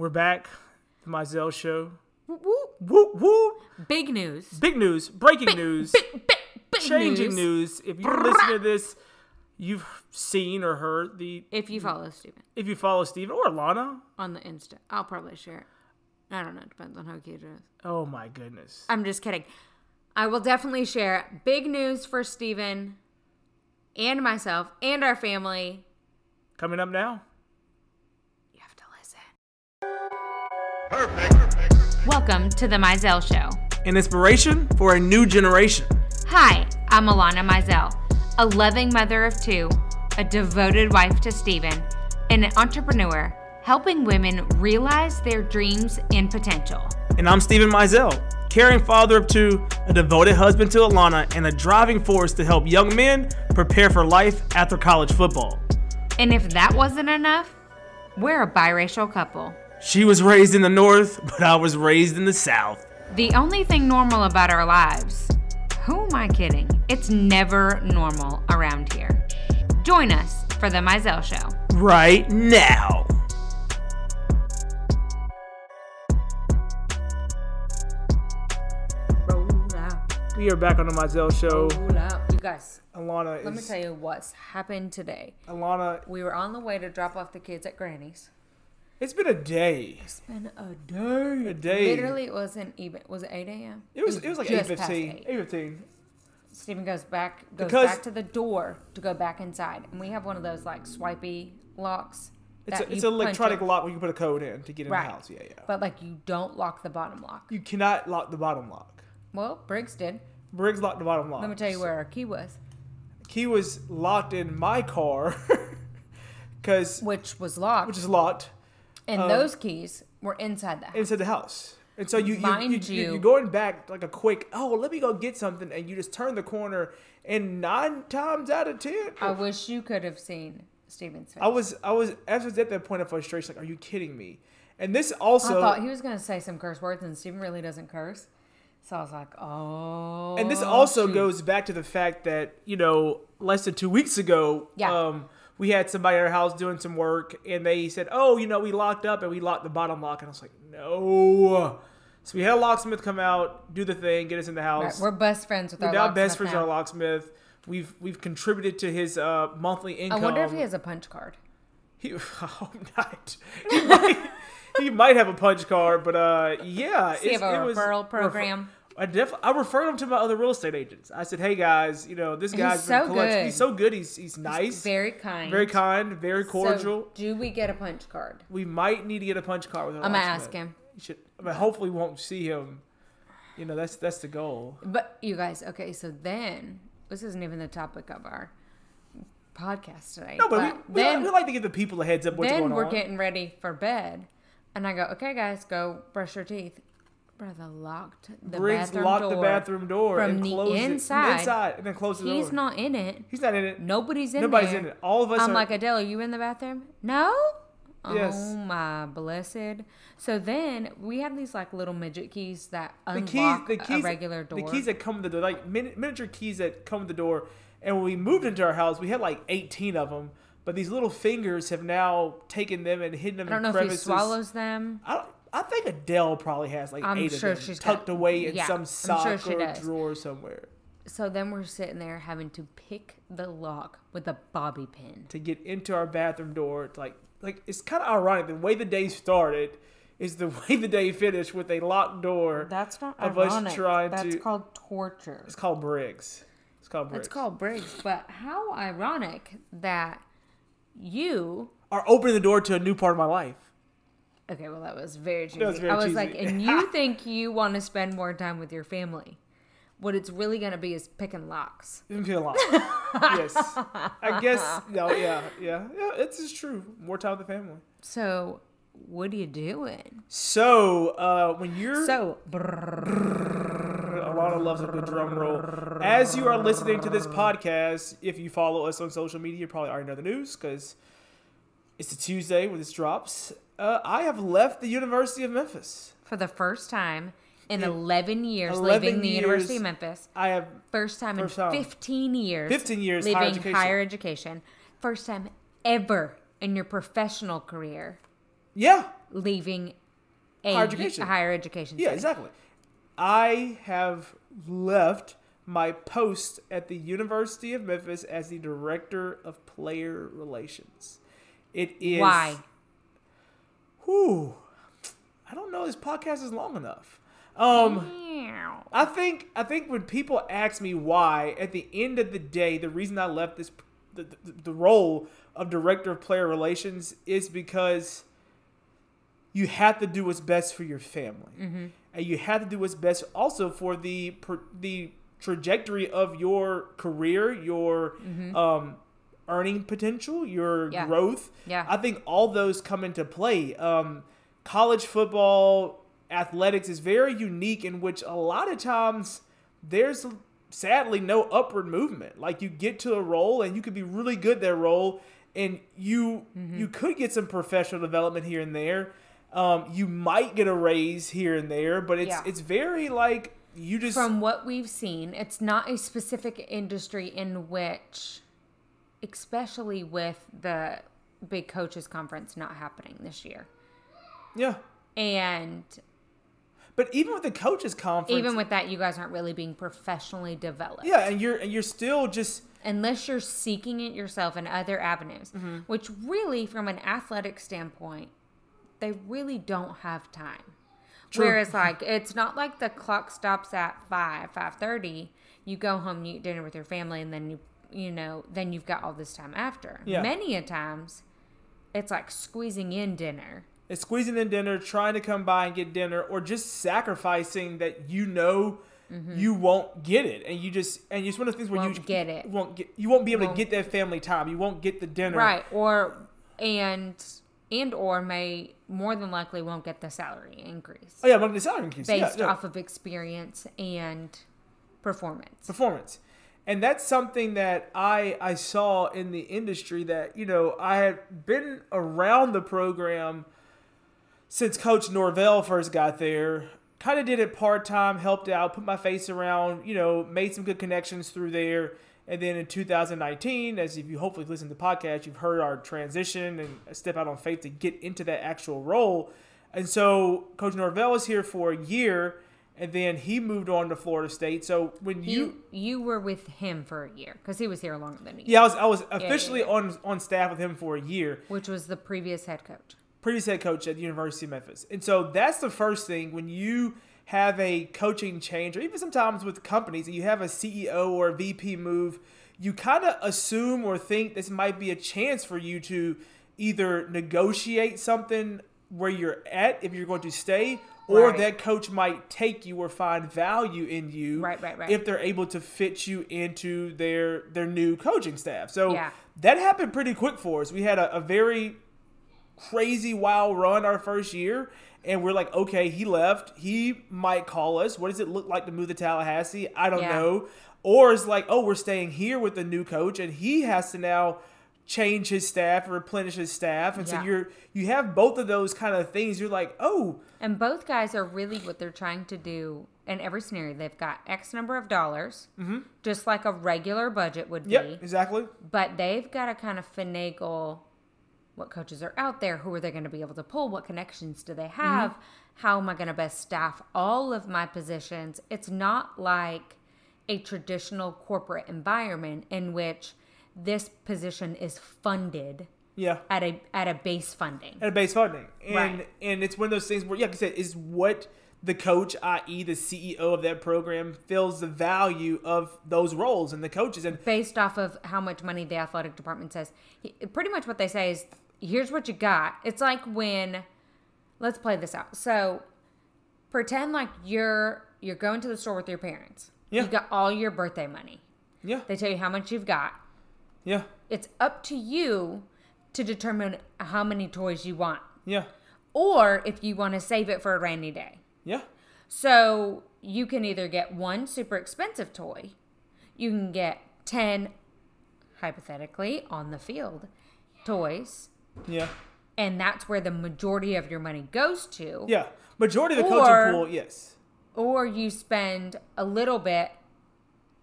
We're back. The Mizell Show. Whoop, whoop. Whoop, whoop. Big news. Big news. Breaking news. Big Changing news. If you're listening to this, you've seen or heard the... If you follow Steven. If you follow Steven or Alanna. On the Insta. I'll probably share it. I don't know. It depends on how cute it is. Oh, my goodness. I'm just kidding. I will definitely share big news for Steven and myself and our family. Coming up now. You have to listen. Perfect. Welcome to the Mizell Show. An inspiration for a new generation. Hi, I'm Alanna Mizell, a loving mother of two, a devoted wife to Steven, and an entrepreneur helping women realize their dreams and potential. And I'm Steven Mizell, caring father of two, a devoted husband to Alanna, and a driving force to help young men prepare for life after college football. And if that wasn't enough, we're a biracial couple. She was raised in the North, but I was raised in the South. The only thing normal about our lives. Who am I kidding? It's never normal around here. Join us for the Mizell Show. Right now. Roll out. We are back on the Mizell Show. Roll out. You guys, Alana let me tell you what's happened today. Alana, We were on the way to drop off the kids at Granny's. it's been a day. It's been a day. A day. Literally, it wasn't even. Was it 8 a.m.? It was like just past 8:15. 8:15. Steven goes back Because- to the door to go back inside, and we have one of those like swipey locks. It's that an you punch electronic in. lock where you can put a code in to get in Right. the house. Yeah. But like you don't lock the bottom lock. You cannot lock the bottom lock. Well, Briggs did. Briggs locked the bottom lock. Let me tell you where our key was, Key was locked in my car, which was locked, which is locked and those keys were inside the house. inside the house. And so you're you- going back like a quick, let me go get something, and you just turn the corner, and 9 times out of 10, I wish you could have seen Steven's face. I was at that point of frustration, like, are you kidding me? And this also, I thought he was going to say some curse words, and Steven really doesn't curse. So I was like, oh. and this also shoot. goes back to the fact that, less than 2 weeks ago, Yeah. we had somebody at our house doing some work, and they said, we locked up, and we locked the bottom lock. And I was like, no. So we had a locksmith come out, do the thing, get us in the house. Right, we're best friends with our We're now locksmith best friends with our locksmith. We've contributed to his monthly I income. wonder if he has a punch card. I hope not. He might have a punch card, but yeah. Does he have a referral program? I referred him to my other real estate agents. I said, hey guys, this guy's He's so good. He's so good. He's nice. He's very kind. Very cordial. So, do we get a punch card? We might need to get a punch card with our I'm going to locksmith. ask him. You should. Hopefully we won't see him. That's the goal. But you guys, okay, so then, this isn't even the topic of our podcast today. No, but we like to give the people a heads up what's going on. Then we're getting ready for bed. And I go, okay, guys, go brush your teeth. Brother locked the Briggs bathroom locked door the bathroom door from and the closed inside. and then closed the door. He's not in it. He's not in it. Nobody's in Nobody's there. in it. All of us I'm are. like, Adele, are you in the bathroom? No? Yes. Oh, my blessed. So then we have these like little midget keys that unlock a regular door. The keys that come with the door, like miniature keys that come with the door. And when we moved into our house, we had like 18 of them. But these little fingers have now taken them and hidden them in crevices. I don't know if he swallows them. I think Adele probably has like I'm 8 sure of them she's tucked got, away in yeah, some I'm sock sure she or does. drawer somewhere. So then we're sitting there having to pick the lock with a bobby pin. To get into our bathroom door. It's like it's kind of ironic. The way the day started is the way the day finished with a locked door. That's not of ironic. us trying That's to. called torture. It's called Briggs. It's called Briggs. But how ironic that you are opening the door to a new part of my life. Okay, well, that was very cheesy. That was very I was cheesy. like, and you think you want to spend more time with your family. What it's really going to be is picking locks. It's a lot. Yes. I guess, yeah, it's just true. More time with the family. So, what are you doing? So, when you're... Brrr. Alana loves a good drum roll. As you are listening to this podcast, if you follow us on social media, you probably already know the news because it's a Tuesday when this drops. I have left the University of Memphis. For the first time in 11 years leaving the University of Memphis. I have... First time in 15 years. 15 years leaving higher education. First time ever in your professional career. Yeah. leaving a higher education. Yeah, exactly. I have left my post at the University of Memphis as the Director of Player Relations. It is... Why? I don't know. This podcast is long enough. I think when people ask me why, at the end of the day, the reason I left the role of Director of Player Relations is because you have to do what's best for your family. Mm-hmm. And you have to do what's best also for the trajectory of your career, your earning potential, your growth. Yeah. I think all those come into play. College football, athletics is very unique in which a lot of times there's sadly no upward movement. Like you get to a role and you could be really good at that role and you could get some professional development here and there. You might get a raise here and there, but it's very like you just... From what we've seen, it's not a specific industry in which, especially with the big coaches conference not happening this year. Yeah. But even with the coaches conference, even with that, you guys aren't really being professionally developed. Yeah, and you're still just... Unless you're seeking it yourself in other avenues, which really, from an athletic standpoint, they really don't have time. True. Whereas, like, it's not like the clock stops at 5:30. You go home, you eat dinner with your family, and then then you've got all this time after. Yeah. Many a times, it's like squeezing in dinner. It's squeezing in dinner, trying to come by and get dinner, or just sacrificing that you won't get it, and it's one of the things where you won't be able to get that family time. You won't get the dinner, right? Or may more than likely won't get the salary increase. Oh yeah, won't get the salary increase based off of experience and performance. And that's something that I saw in the industry that, I had been around the program since Coach Norvell first got there. Kind of did it part-time, helped out, put my face around, made some good connections through there. And then in 2019, as if you hopefully listen to the podcast, you've heard our transition and a step out on faith to get into that actual role. And so Coach Norvell was here for a year, and then he moved on to Florida State. So when you were with him for a year because he was here longer than you. Yeah, I was officially on staff with him for a year, which was the previous head coach. Previous head coach at the University of Memphis. And so that's the first thing when you have a coaching change, or even sometimes with companies, and you have a CEO or a VP move, you kind of assume or think this might be a chance for you to either negotiate something where you're at if you're going to stay, or that coach might take you or find value in you if they're able to fit you into their new coaching staff. So that happened pretty quick for us. We had a very crazy wild run our first year, and we're like, okay, he left. He might call us. What does it look like to move to Tallahassee? I don't know. Or it's like, oh, we're staying here with the new coach, and he has to now change his staff, replenish his staff. And so you have both of those kind of things. You're like, oh. And both guys are really what they're trying to do in every scenario. They've got X number of dollars, just like a regular budget would be. Yep, exactly. But they've got to kind of finagle what coaches are out there, who are they going to be able to pull, what connections do they have, how am I going to best staff all of my positions. It's not like a traditional corporate environment in which this position is funded at a base funding. And it's one of those things where, like I said, is what the coach, i.e. the CEO of that program, feels the value of those roles and the coaches. And based off of how much money the athletic department says. Pretty much what they say is, here's what you got. It's like when, let's play this out. So pretend like you're going to the store with your parents. Yeah. You got all your birthday money. Yeah. They tell you how much you've got. Yeah. It's up to you to determine how many toys you want. Yeah. Or if you want to save it for a rainy day. Yeah. So you can either get one super expensive toy. You can get 10, hypothetically, on the field toys. Yeah. And that's where the majority of your money goes to. Yeah. Majority of the coaching pool, yes. Or you spend a little bit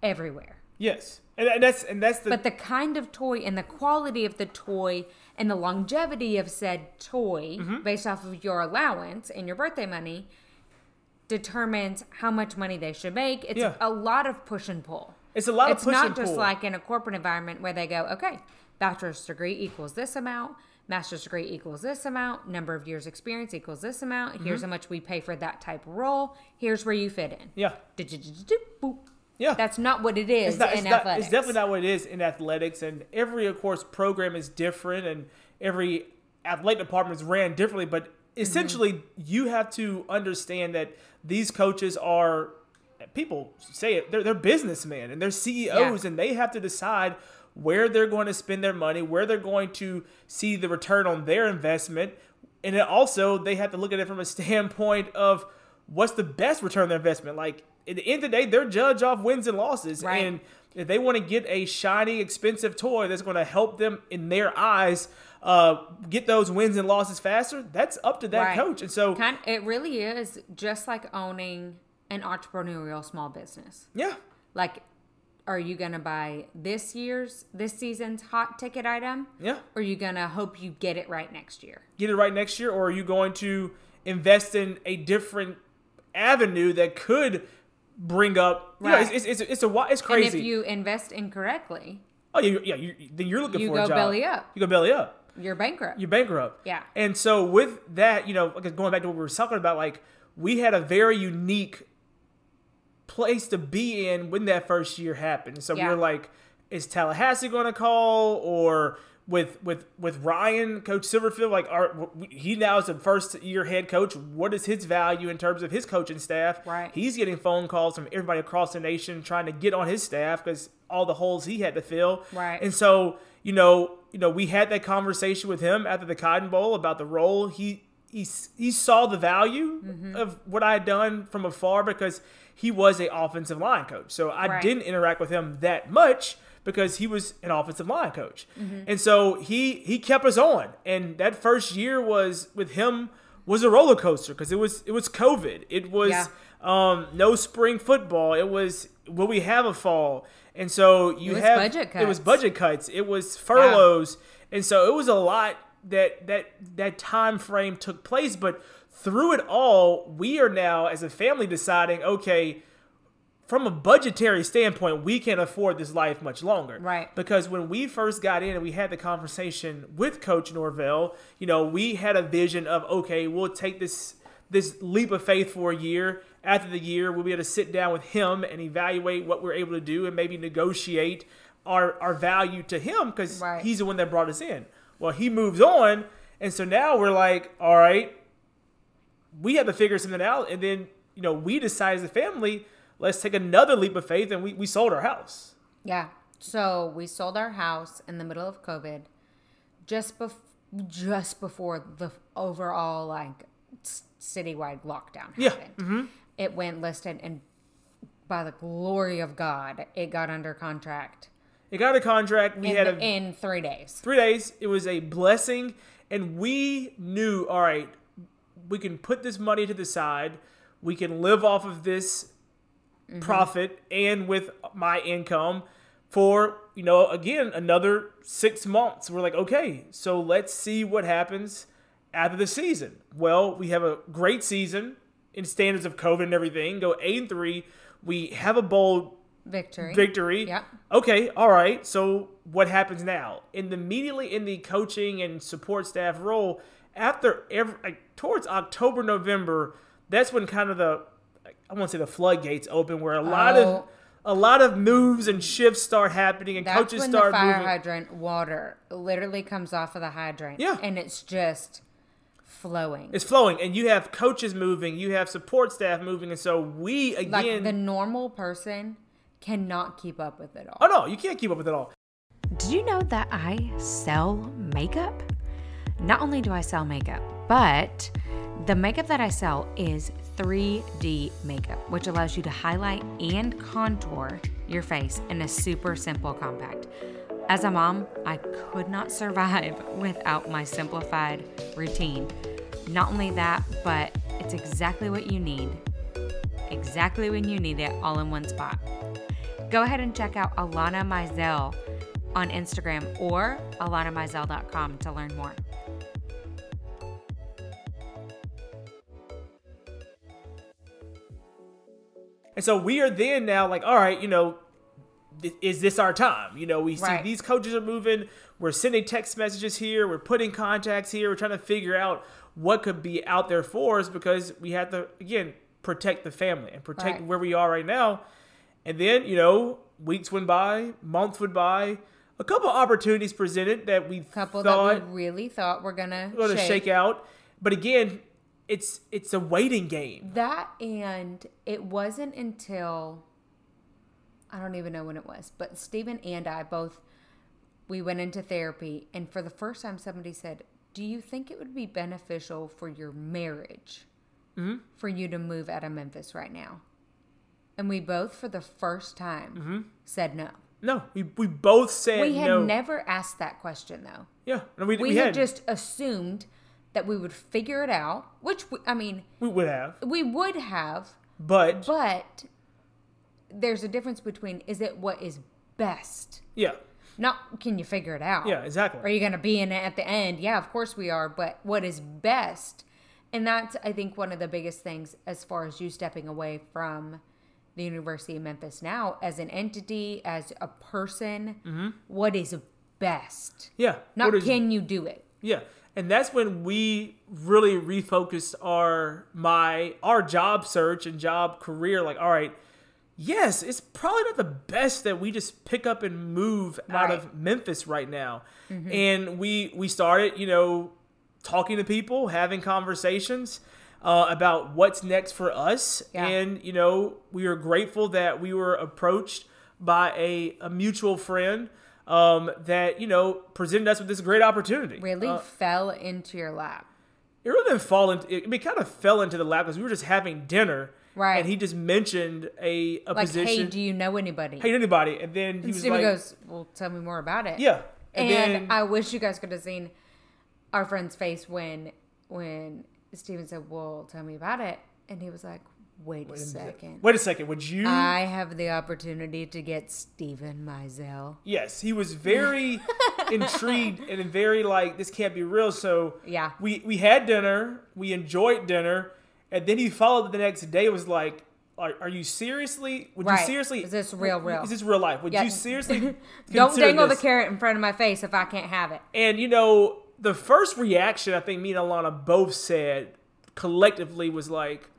everywhere. Yes. And that's the... But the kind of toy and the quality of the toy And the longevity of said toy, based off of your allowance and your birthday money, determines how much money they should make. It's a lot of push and pull. It's a lot of push and pull. It's not just like in a corporate environment where they go, okay, bachelor's degree equals this amount, master's degree equals this amount, number of years experience equals this amount. Here's how much we pay for that type of role. Here's where you fit in. Yeah. Boop. Yeah. That's not what it is in athletics. It's definitely not what it is in athletics. And every, of course, program is different, and every athletic department is ran differently. But essentially, you have to understand that these coaches are, people say it, they're businessmen and they're CEOs, and they have to decide where they're going to spend their money, where they're going to see the return on their investment. And then also, they have to look at it from a standpoint of what's the best return on their investment. Like, at the end of the day, they're judged off wins and losses. Right. And if they want to get a shiny, expensive toy that's going to help them, in their eyes, get those wins and losses faster, that's up to that coach. And so it really is just like owning an entrepreneurial small business. Yeah. Like, are you going to buy this season's hot ticket item? Yeah. Or are you going to hope you get it right next year? Get it right next year, or are you going to invest in a different avenue that could bring up, it's crazy. And if you invest incorrectly, then you're looking for a job. You go belly up. You go belly up. You're bankrupt. You're bankrupt. Yeah. And so with that, going back to what we were talking about, like, we had a very unique place to be in when that first year happened. So we were like, is Tallahassee going to call? Or with Ryan, Coach Silverfield, like, he now is the first year head coach. What is his value in terms of his coaching staff? Right. He's getting phone calls from everybody across the nation trying to get on his staff because all the holes he had to fill. Right. And so, we had that conversation with him after the Cotton Bowl about the role. He saw the value of what I had done from afar because he was an offensive line coach. So I didn't interact with him that much because he was an offensive line coach. And so he kept us on. And that first year with him was a roller coaster because it was COVID. It was no spring football. It was, will we have a fall? And so it was budget cuts. It was furloughs. And so it was a lot that time frame took place. But through it all, we are now as a family deciding, okay, from a budgetary standpoint, we can't afford this life much longer. Right. Because when we first got in and we had the conversation with Coach Norvell, we had a vision of, okay, we'll take this leap of faith for a year. After the year, we'll be able to sit down with him and evaluate what we're able to do and maybe negotiate our value to him because he's the one that brought us in. Well, he moves on, and so now we're like, all right, we have to figure something out. And then, we decided as a family, let's take another leap of faith, and we sold our house. Yeah. So we sold our house in the middle of COVID, just before the overall citywide lockdown happened. Mm-hmm. It went listed, and by the glory of God, it got under contract. It got a contract. In 3 days. 3 days. It was a blessing, and we knew, all right, we can put this money to the side. We can live off of this profit and with my income for, again, another 6 months. We're like, okay, so let's see what happens after the season. Well, we have a great season in standards of COVID and everything. Go 8-3. We have a bold victory. Yep. Okay, all right. So what happens now? Immediately in the coaching and support staff role, after towards October, November, that's when kind of I won't say the floodgates open, where a lot of moves and shifts start happening, and coaches start moving. That's when the fire hydrant water literally comes off of the hydrant. Yeah. And it's just flowing. It's flowing, and you have coaches moving, you have support staff moving, and so we, again... Like, the normal person cannot keep up with it all. Oh, no, you can't keep up with it all. Did you know that I sell makeup? Not only do I sell makeup, but the makeup that I sell is 3D makeup, which allows you to highlight and contour your face in a super simple compact. As a mom, I could not survive without my simplified routine. Not only that, but it's exactly what you need. Exactly when you need it, all in one spot. Go ahead and check out Alanna Mizell on Instagram or alannamizell.com to learn more. And so we are then now like, all right, is this our time? We see these coaches are moving. We're sending text messages here. We're putting contacts here. We're trying to figure out what could be out there for us because we have to, again, protect the family and protect where we are right now. And then, weeks went by, months went by, a couple opportunities presented that we really thought were going to shake out. But again, it's a waiting game. That, and it wasn't until, I don't even know when it was, but Steven and I both, we went into therapy, and for the first time somebody said, do you think it would be beneficial for your marriage for you to move out of Memphis right now? And we both, for the first time, said no. No, we both said no. We had never asked that question, though. Yeah. No, we had just assumed that we would figure it out, which, we would have. We would have. But there's a difference between, is it what is best? Yeah. Not, can you figure it out? Yeah, exactly. Are you going to be in it at the end? Yeah, of course we are. But what is best? And that's, I think, one of the biggest things as far as you stepping away from the University of Memphis now as an entity, as a person. What is best? Yeah. Not can you do it? Yeah. And that's when we really refocused our job search and job career. Like, all right, yes, it's probably not the best that we just pick up and move out of Memphis right now. And we started, talking to people, having conversations about what's next for us. Yeah. And, we are grateful that we were approached by a mutual friend that, presented us with this great opportunity. Really fell into your lap. It really didn't fall into, it kind of fell into the lap because we were just having dinner. Right. And he just mentioned a position. Hey, do you know anybody? Hey, anybody. And then he was Steven like, goes, well, tell me more about it. Yeah. And then, I wish you guys could have seen our friend's face when Steven said, well, tell me about it. And he was like, wait a second. Wait a second. Would you? I have the opportunity to get Steven Mizell. Yes. He was very intrigued and very like, this can't be real. So yeah, we had dinner. We enjoyed dinner. And then he followed the next day. It was like, are you seriously? Would you seriously? Is this real? Is this real life? Would you seriously? Don't dangle the carrot in front of my face if I can't have it. And the first reaction I think me and Alanna both said collectively was like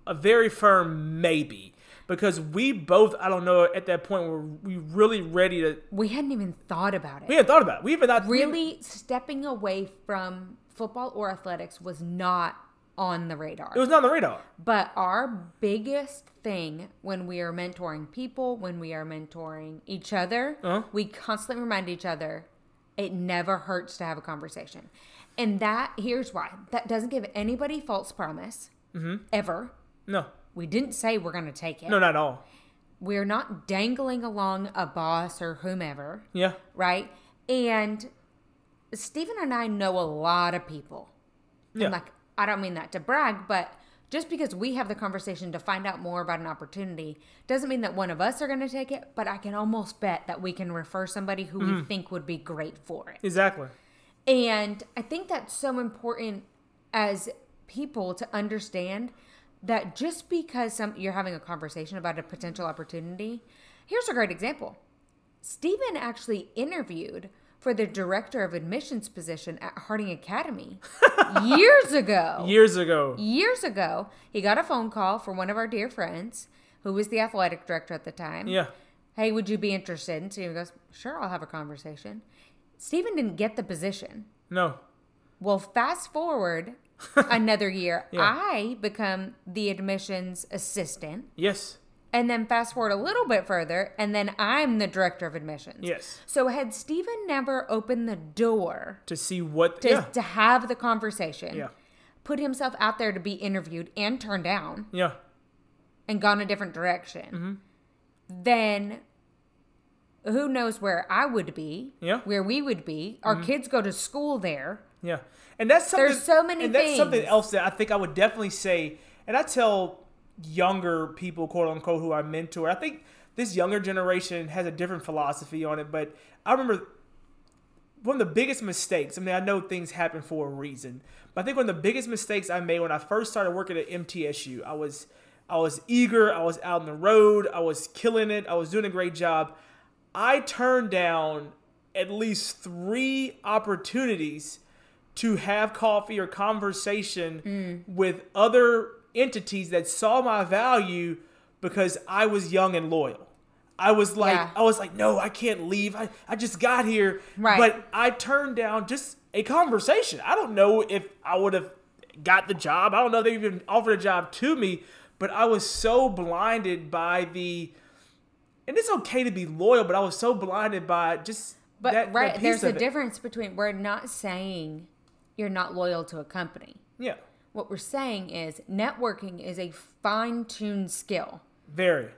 a very firm maybe. Because we both, I don't know, at that point were we really ready to. We hadn't even thought about it. We hadn't thought about it. We even not really stepping away from football or athletics was not on the radar. It was not on the radar. But our biggest thing when we are mentoring people, when we are mentoring each other, we constantly remind each other it never hurts to have a conversation. And here's why. That doesn't give anybody false promise, ever. No. We didn't say we're going to take it. No, not at all. We're not dangling along a boss or whomever. Yeah. Right? And Steven and I know a lot of people. Yeah. And I don't mean that to brag, but just because we have the conversation to find out more about an opportunity doesn't mean that one of us are going to take it, but I can almost bet that we can refer somebody who we think would be great for it. Exactly. And I think that's so important as people to understand that just because you're having a conversation about a potential opportunity, here's a great example. Steven actually interviewed for the director of admissions position at Harding Academy years ago. Years ago. He got a phone call from one of our dear friends who was the athletic director at the time. Yeah. Hey, would you be interested? And Steven goes, sure, I'll have a conversation. Steven didn't get the position. No. Well, fast forward another year, Yeah. I become the admissions assistant. Yes. And then fast forward a little bit further, and then I'm the director of admissions. Yes. So had Steven never opened the door to see what to have the conversation, Yeah. put himself out there to be interviewed and turned down, Yeah. and gone a different direction, then who knows where I would be, Yeah. where we would be. Our kids go to school there. Yeah. And that's something. There's so many and things. That's something else that I think I would definitely say, and I tell younger people, quote unquote, who I mentor, I think this younger generation has a different philosophy on it, but I remember one of the biggest mistakes. I mean, I know things happen for a reason, but I think one of the biggest mistakes I made when I first started working at MTSU, I was eager, I was out on the road, I was killing it, I was doing a great job. I turned down at least 3 opportunities to have coffee or conversation with other entities that saw my value because I was young and loyal. I was like, no, I can't leave. I just got here. Right. But I turned down just a conversation. I don't know if I would have got the job. I don't know if they even offered a job to me, but I was so blinded by and it's okay to be loyal, but I was so blinded by just that piece there's of a difference between, we're not saying you're not loyal to a company. Yeah. What we're saying is networking is a fine-tuned skill. Very.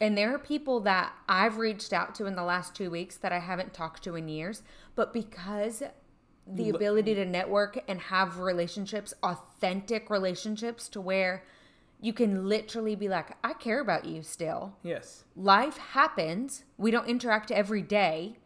And there are people that I've reached out to in the last 2 weeks that I haven't talked to in years, but because the ability to network and have relationships, authentic relationships, to where you can literally be like, I care about you still. Yes. Life happens. We don't interact every day.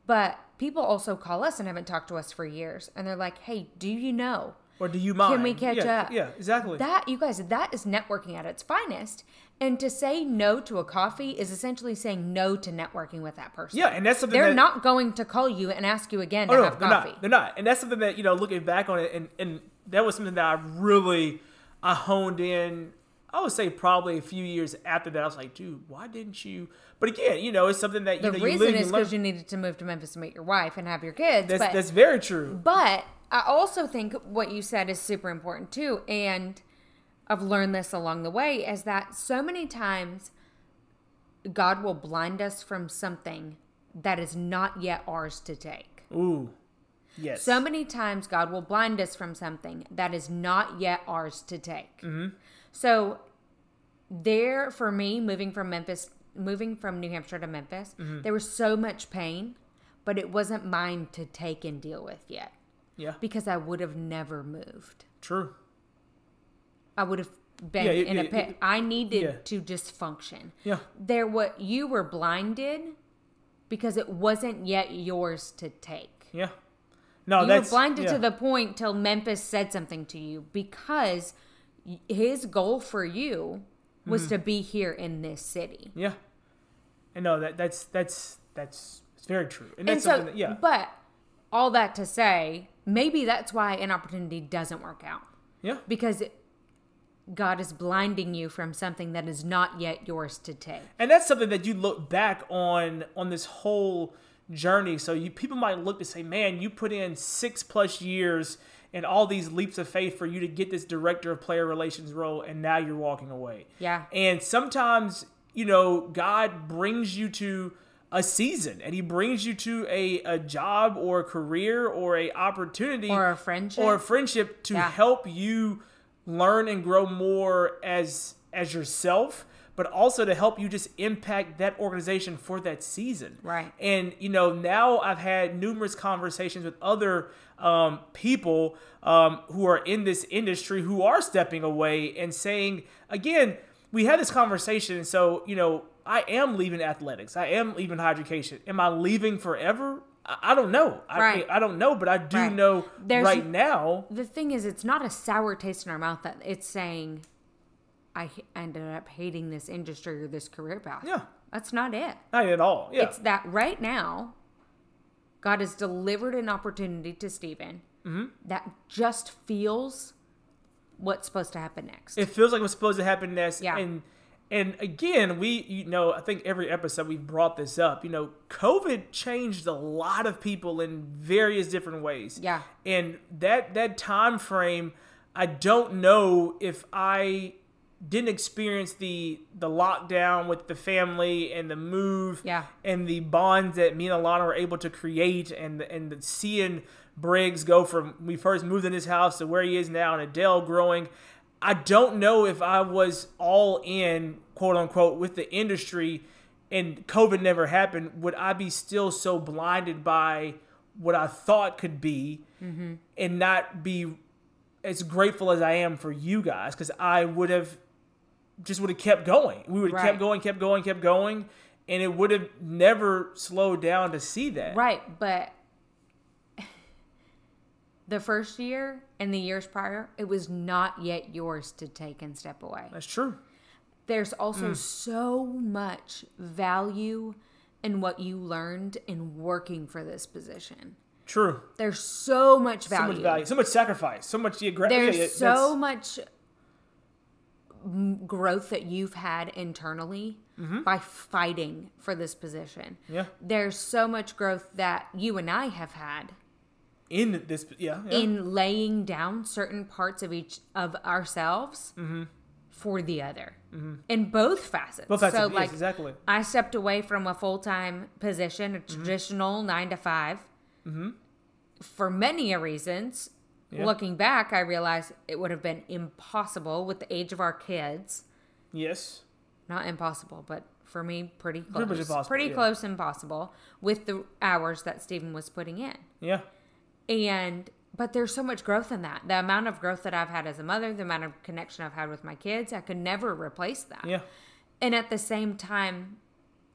But people also call us and haven't talked to us for years. And they're like, hey, do you know? Or do you mind? Can we catch up? Yeah, exactly. That, you guys, that is networking at its finest. And to say no to a coffee is essentially saying no to networking with that person. Yeah, and that's something they're not going to call you and ask you again to have coffee. They're not. And that's something that, looking back on it, and that was something that I honed in, I would say probably a few years after that. I was like, dude, why didn't you? But again, it's something that, the reason is because you needed to move to Memphis to meet your wife and have your kids. That's very true. But I also think what you said is super important too. And I've learned this along the way, is that so many times God will blind us from something that is not yet ours to take. Ooh, yes. So many times God will blind us from something that is not yet ours to take. Mm-hmm. So there, for me, moving from New Hampshire to Memphis, there was so much pain, but it wasn't mine to take and deal with yet. Yeah. Because I would have never moved. True. I would have been in a pit. I needed to just function. Yeah. You were blinded because it wasn't yet yours to take. Yeah. No, you were blinded to the point till Memphis said something to you, because his goal for you was to be here in this city. Yeah. And no, that's it's very true. And that's something that, but all that to say, maybe that's why an opportunity doesn't work out. Yeah. Because God is blinding you from something that is not yet yours to take. And that's something that you look back on this whole journey. So people might look to say, man, you put in 6+ years and all these leaps of faith for you to get this director of player relations role, and now you're walking away. Yeah. And sometimes, God brings you to a season, and he brings you to a job or a career or a opportunity or a friendship to help you learn and grow more as yourself, but also to help you just impact that organization for that season. Right. And, now I've had numerous conversations with other people who are in this industry who are stepping away and saying, again, we had this conversation. And so, I am leaving athletics. I am leaving higher education. Am I leaving forever? I don't know. Right. I don't know, but I do know right now. The thing is, it's not a sour taste in our mouth that it's saying, I ended up hating this industry or this career path. Yeah. That's not it. Not at all. Yeah. It's that right now, God has delivered an opportunity to Steven that just feels what's supposed to happen next. It feels like what's supposed to happen next. Yeah. And again, I think every episode we've brought this up. COVID changed a lot of people in various different ways. Yeah. And that time frame, I don't know if I didn't experience the lockdown with the family and the move and the bonds that me and Alanna were able to create, and the seeing Briggs go from we first moved in his house to where he is now, and Adele growing. I don't know if I was all in, quote unquote, with the industry and COVID never happened, would I be still so blinded by what I thought could be and not be as grateful as I am for you guys? Because I would have just would have kept going. We would have kept going, and it would have never slowed down to see that. Right, but the first year and the years prior, it was not yet yours to take and step away. That's true. There's also so much value in what you learned in working for this position. True. There's so much value. So much value. So much sacrifice. So much There's so much growth that you've had internally by fighting for this position. Yeah. There's so much growth that you and I have had in this, in laying down certain parts of each of ourselves for the other in both facets. Both facets, so, yes, like, exactly. I stepped away from a full-time position, a traditional 9 to 5, for many reasons. Yeah. Looking back, I realized it would have been impossible with the age of our kids. Yes. Not impossible, but for me, pretty close. Pretty impossible, pretty close impossible with the hours that Steven was putting in. Yeah. But there's so much growth in that. The amount of growth that I've had as a mother, the amount of connection I've had with my kids, I could never replace that. Yeah. And at the same time,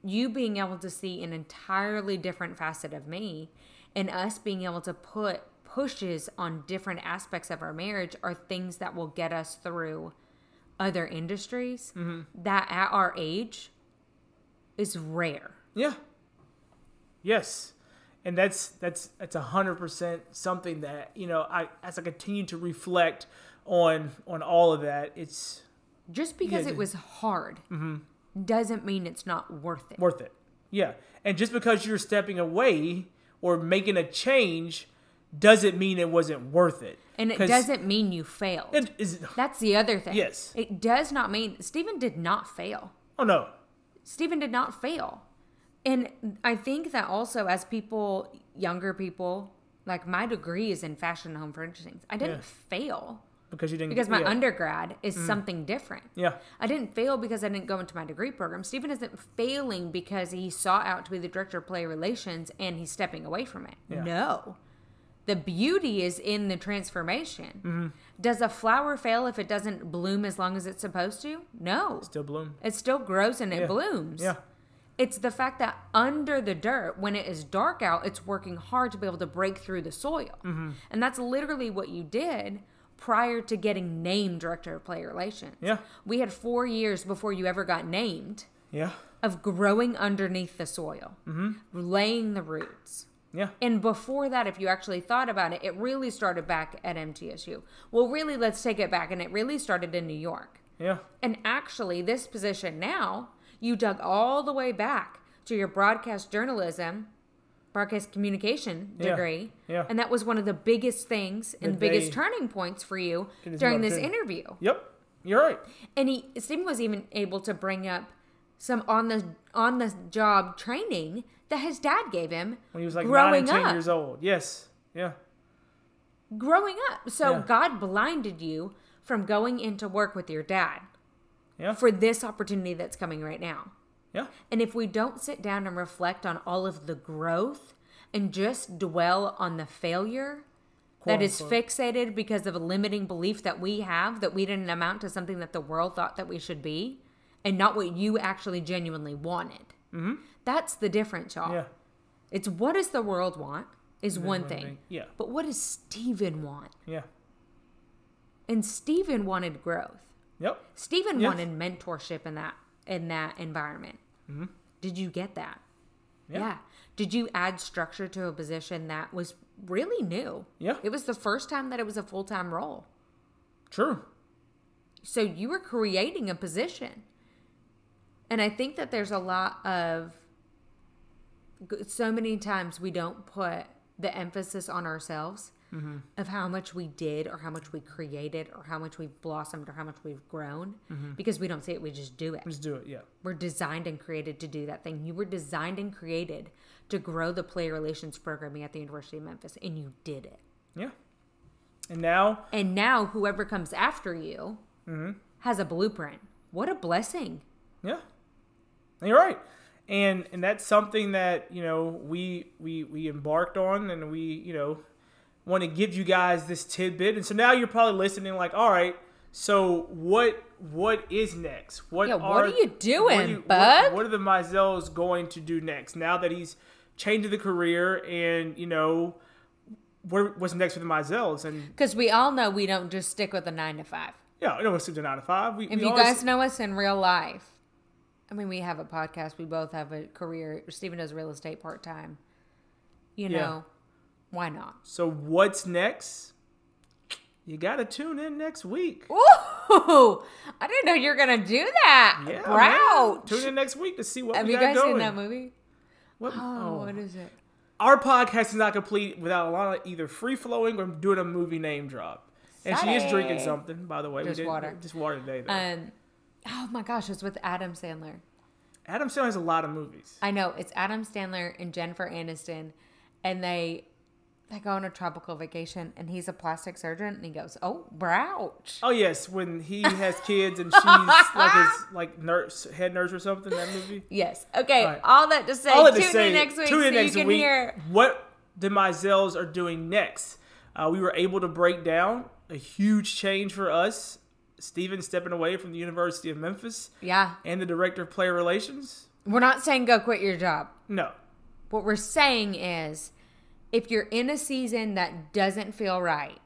you being able to see an entirely different facet of me and us being able to put pushes on different aspects of our marriage are things that will get us through other industries that at our age is rare. Yeah. Yes. And that's 100% something that, as I continue to reflect on all of that, it's just because it was hard doesn't mean it's not worth it. Worth it. Yeah. And just because you're stepping away or making a change doesn't mean it wasn't worth it. And it doesn't mean you failed. That's the other thing. Yes. It does not mean... Steven did not fail. Oh, no. Steven did not fail. And I think that also as people, younger people, like my degree is in fashion and home furnishings. I didn't fail. Because my undergrad is something different. Yeah. I didn't fail because I didn't go into my degree program. Steven isn't failing because he sought out to be the director of player relations and he's stepping away from it. Yeah. No. The beauty is in the transformation. Does a flower fail if it doesn't bloom as long as it's supposed to? No. Still bloom. It still grows and it blooms. Yeah. It's the fact that under the dirt, when it is dark out, it's working hard to be able to break through the soil. And that's literally what you did prior to getting named director of player relations. Yeah. We had 4 years before you ever got named. Yeah. Of growing underneath the soil. Laying the roots. Yeah. And before that, if you actually thought about it, it really started back at MTSU. Well, really, let's take it back. And it really started in New York. Yeah. And actually, this position now, you dug all the way back to your broadcast journalism, broadcast communication degree. Yeah. And that was one of the biggest things and the biggest turning points for you during this interview. Yep. You're right. And Steven was even able to bring up some on the job training that his dad gave him when he was like 9 and 10 years old. Yes. Yeah. Growing up. So God blinded you from going into work with your dad. Yeah. For this opportunity that's coming right now. Yeah. And if we don't sit down and reflect on all of the growth and just dwell on the failure that is fixated because of a limiting belief that we have that we didn't amount to something that the world thought that we should be and not what you actually genuinely wanted. That's the difference, y'all. Yeah. It's what does the world want is one thing. Yeah. But what does Steven want? Yeah. And Steven wanted growth. Yep. Steven wanted mentorship in that environment. Did you get that? Yeah. Did you add structure to a position that was really new? Yeah. It was the first time that it was a full-time role. True. So you were creating a position. And I think that there's a lot of, so many times we don't put the emphasis on ourselves of how much we did or how much we created or how much we've blossomed or how much we've grown because we don't see it, we just do it. Just do it, yeah. We're designed and created to do that thing. You were designed and created to grow the player relations programming at the University of Memphis, and you did it. Yeah. And now whoever comes after you has a blueprint. What a blessing. Yeah. You're right. And that's something that, we embarked on, and we, want to give you guys this tidbit. And so now you're probably listening like, all right, So what is next? What are you doing, bud? What are the Mizels going to do next? Now that he's changed the career, and what's next for the Mizels? And because we all know we don't just stick with a 9 to 5. Yeah, I know we're stick to 9 to 5. If you guys know us in real life, I mean, we have a podcast. We both have a career. Steven does real estate part time. Why not? So what's next? You got to tune in next week. Ooh, I didn't know you were going to do that. Yeah, Ouch. Tune in next week to see what have we got going. Have you guys going. seen that movie? What is it? Our podcast is not complete without Alanna either free-flowing or doing a movie name drop. And she is drinking something, by the way. Just water. Just water today, though. Oh, my gosh. It's with Adam Sandler. Adam Sandler has a lot of movies. I know. It's Adam Sandler and Jennifer Aniston. And they go on a tropical vacation, and he's a plastic surgeon, and he goes, "Oh, ouch." Oh yes, when he has kids and she's like his head nurse or something. That movie. Yes. Okay. Right. All that to say. Tune in next week so you can hear what the Mizels are doing next. We were able to break down a huge change for us. Steven stepping away from the University of Memphis. Yeah. And the director of player relations. We're not saying go quit your job. No. What we're saying is, if you're in a season that doesn't feel right,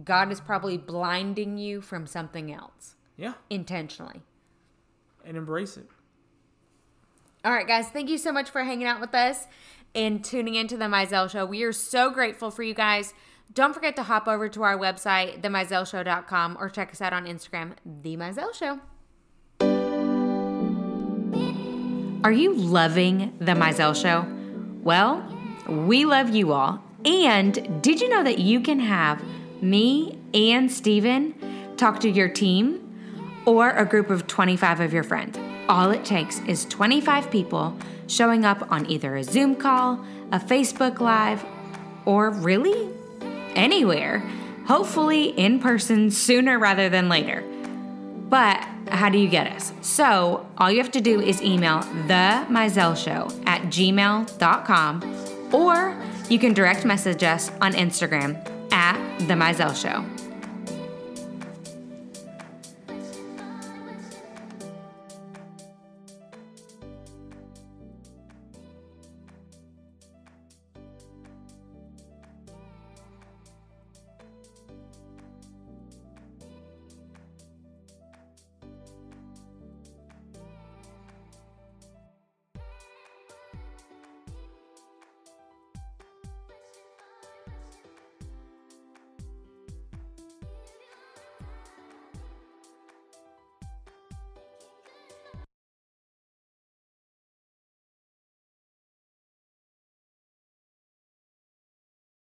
God is probably blinding you from something else. Yeah. Intentionally. And embrace it. All right, guys. Thank you so much for hanging out with us and tuning into The Mizel Show. We are so grateful for you guys. Don't forget to hop over to our website, themizelshow.com, or check us out on Instagram, The Mizel Show. Are you loving The Mizel Show? Well, we love you all. And did you know that you can have me and Steven talk to your team or a group of 25 of your friends? All it takes is 25 people showing up on either a Zoom call, a Facebook Live, or really anywhere. Hopefully in person sooner rather than later. But how do you get us? So all you have to do is email themizelshow@gmail.com, or you can direct message us on Instagram @themizelshow.